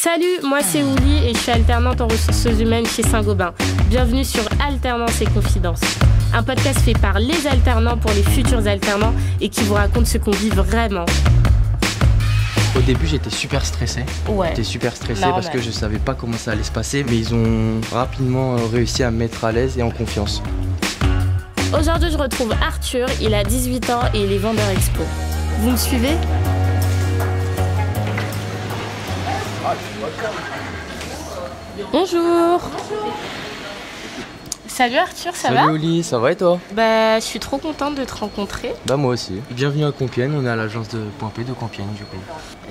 Salut, moi c'est Ouli et je suis alternante en ressources humaines chez Saint-Gobain. Bienvenue sur Alternance et Confidences, un podcast fait par les alternants pour les futurs alternants et qui vous raconte ce qu'on vit vraiment. Au début, j'étais super stressé. J'étais super stressé parce que je savais pas comment ça allait se passer, mais ils ont rapidement réussi à me mettre à l'aise et en confiance. Aujourd'hui, je retrouve Arthur, il a 18 ans et il est vendeur expo. Vous me suivez ? Bonjour. Salut Arthur, ça va ? Salut Oli, ça va et toi ? Bah, je suis trop contente de te rencontrer. Bah moi aussi. Bienvenue à Compiègne, on est à l'agence de Point P de Compiègne du coup.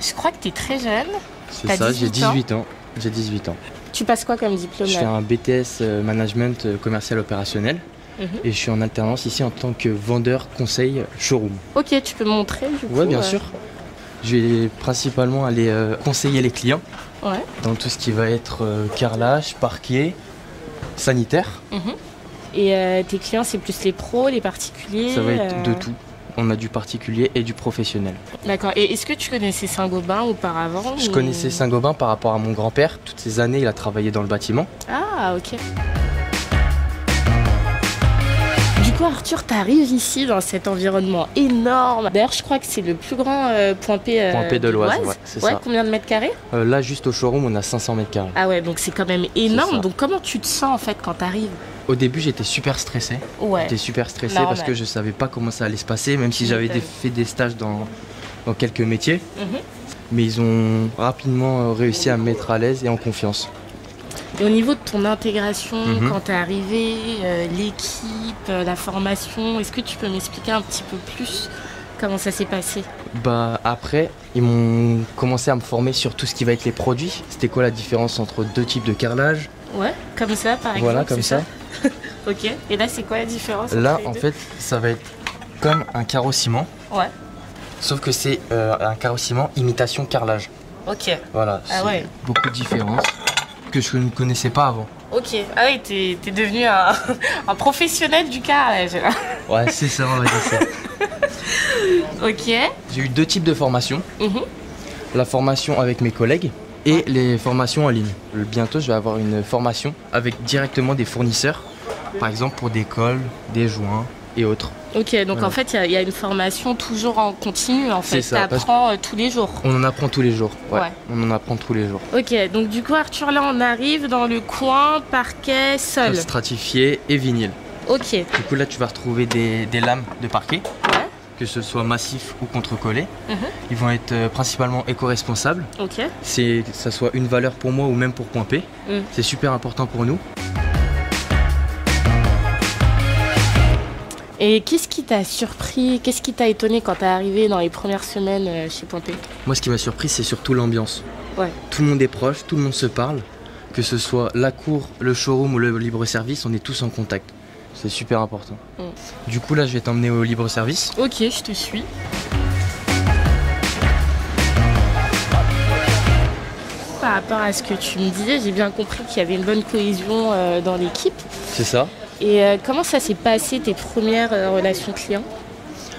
Je crois que t'es très jeune. C'est ça, j'ai 18 ans. J'ai 18 ans. Tu passes quoi comme diplôme Je là ? fais un BTS Management Commercial Opérationnel et je suis en alternance ici en tant que vendeur conseil showroom. Ok, tu peux me montrer du coup ? Ouais, bien sûr. Je vais principalement aller conseiller les clients dans tout ce qui va être carrelage, parquet, sanitaire. Et tes clients, c'est plus les pros, les particuliers ? Ça va être de tout. On a du particulier et du professionnel. D'accord. Et est-ce que tu connaissais Saint-Gobain auparavant ? Je connaissais Saint-Gobain par rapport à mon grand-père. Toutes ces années, il a travaillé dans le bâtiment. Ah, ok. Du coup, Arthur, t'arrives ici dans cet environnement énorme. D'ailleurs, je crois que c'est le plus grand Point P, Point P de l'Oise. Ouais, c'est ça. Combien de mètres carrés ? Là, juste au showroom, on a 500 mètres carrés. Ah ouais, donc c'est quand même énorme. Donc comment tu te sens en fait quand t'arrives ? Au début, j'étais super stressé. J'étais super stressé parce que je savais pas comment ça allait se passer, même si j'avais fait des stages dans quelques métiers. Mais ils ont rapidement réussi à me mettre à l'aise et en confiance. Et au niveau de ton intégration, quand t'es arrivé, l'équipe, la formation, est-ce que tu peux m'expliquer un petit peu plus comment ça s'est passé ? Bah après, ils m'ont commencé à me former sur tout ce qui va être les produits. C'était quoi la différence entre deux types de carrelage ? Ouais, comme ça par exemple. Voilà, comme ça. Ok. Et là, c'est quoi la différence ? Là, en fait, ça va être comme un carreau-ciment. Ouais. Sauf que c'est un carreau-ciment imitation carrelage. Ok. Voilà, c'est beaucoup de différences que je ne connaissais pas avant. Ok. Ah oui, t'es devenu un professionnel du carrelage. Ouais, c'est ça, on va dire ça. Ok. J'ai eu deux types de formations. La formation avec mes collègues et les formations en ligne. Bientôt, je vais avoir une formation avec directement des fournisseurs, par exemple pour des cols, des joints et autres. Ok, donc en fait, il y a une formation toujours en continu, en fait. Tu apprends tous les jours. On en apprend tous les jours, on en apprend tous les jours. Ok, donc du coup, Arthur, là, on arrive dans le coin parquet sol. Stratifié et vinyle. Ok. Du coup, là, tu vas retrouver des lames de parquet, que ce soit massif ou contre-collé. Ils vont être principalement éco-responsables. Ok. Que ça soit une valeur pour moi ou même pour Point P. C'est super important pour nous. Et qu'est-ce qui t'a surpris, qu'est-ce qui t'a étonné quand t'es arrivé dans les premières semaines chez Point P ? Moi, ce qui m'a surpris, c'est surtout l'ambiance. Ouais. Tout le monde est proche, tout le monde se parle. Que ce soit la cour, le showroom ou le libre-service, on est tous en contact. C'est super important. Du coup, là, je vais t'emmener au libre-service. Ok, je te suis. Par rapport à ce que tu me disais, j'ai bien compris qu'il y avait une bonne cohésion dans l'équipe. C'est ça. Et comment ça s'est passé tes premières relations clients ?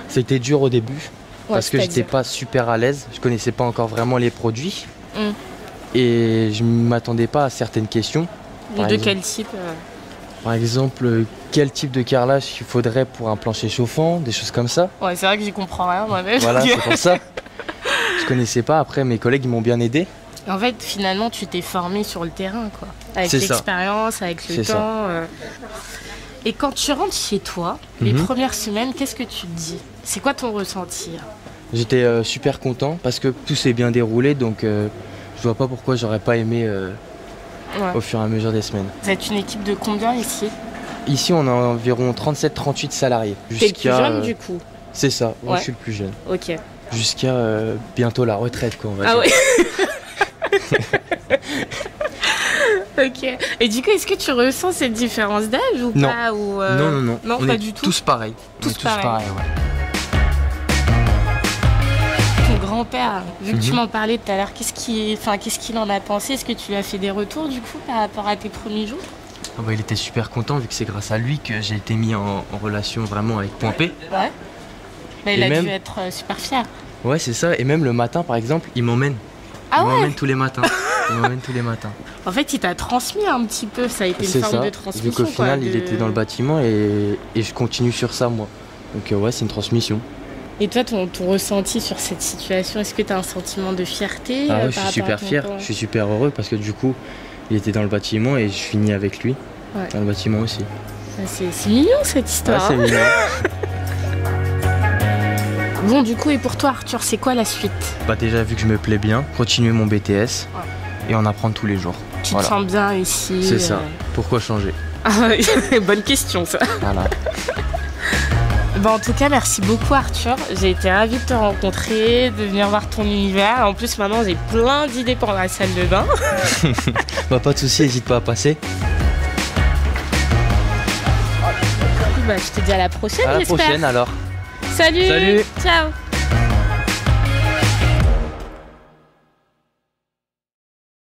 C'était dur au début parce que j'étais pas super à l'aise. Je connaissais pas encore vraiment les produits et je m'attendais pas à certaines questions. Quel type Par exemple, quel type de carrelage il faudrait pour un plancher chauffant, des choses comme ça. Ouais, c'est vrai que j'y comprends rien moi-même. Voilà, c'est pour ça. Je connaissais pas. Après, mes collègues ils m'ont bien aidé. En fait, finalement, tu t'es formé sur le terrain, quoi. Avec l'expérience, avec le temps. Et quand tu rentres chez toi, les premières semaines, qu'est-ce que tu te dis ? C'est quoi ton ressenti ? J'étais super content parce que tout s'est bien déroulé, donc je vois pas pourquoi j'aurais pas aimé au fur et à mesure des semaines. Vous êtes une équipe de combien ici ? Ici, on a environ 37-38 salariés. T'es le plus jeune du coup ? C'est ça, moi je suis le plus jeune. Ok. Jusqu'à bientôt la retraite, quoi, on va dire. Ah ouais. Ok. Et du coup, est-ce que tu ressens cette différence d'âge ou pas ou Non, on pas est du tout. Tous pareils. Tous pareils, Ton grand-père, vu que tu m'en parlais tout à l'heure, qu'est-ce qu'il en a pensé ? Est-ce que tu lui as fait des retours du coup par rapport à tes premiers jours ? Il était super content vu que c'est grâce à lui que j'ai été mis en relation vraiment avec Point P. Ouais. Bah, il a dû être super fier. Ouais, c'est ça. Et même le matin, par exemple, il m'emmène. Ah ouais ? Il m'emmène tous les matins. Il m'emmène tous les matins. En fait, il t'a transmis un petit peu, ça a été une C'est forme ça, de transmission. vu qu'au final, quoi, il était dans le bâtiment et je continue sur ça, moi. Donc ouais, c'est une transmission. Et toi, ton ressenti sur cette situation, est-ce que tu as un sentiment de fierté Ah ouais, je par suis rapport à super ton fier, temps je suis super heureux parce que du coup, il était dans le bâtiment et je finis avec lui. Ouais. Dans le bâtiment aussi. Ah, c'est mignon cette histoire. Ouais, c'est hein. mignon. Bon, du coup, et pour toi, Arthur, c'est quoi la suite? Bah déjà, vu que je me plais bien, continuer mon BTS et en apprendre tous les jours. Tu Voilà. te sens bien ici? C'est ça. Pourquoi changer? Ah, bonne question, ça. Voilà. Bah, en tout cas, merci beaucoup, Arthur. J'ai été ravie de te rencontrer, de venir voir ton univers. En plus, maintenant, j'ai plein d'idées pour la salle de bain. Bah pas de soucis, n'hésite pas à passer. Bah, je te dis à la prochaine, À la j'espère. prochaine alors. Salut. Salut. Ciao.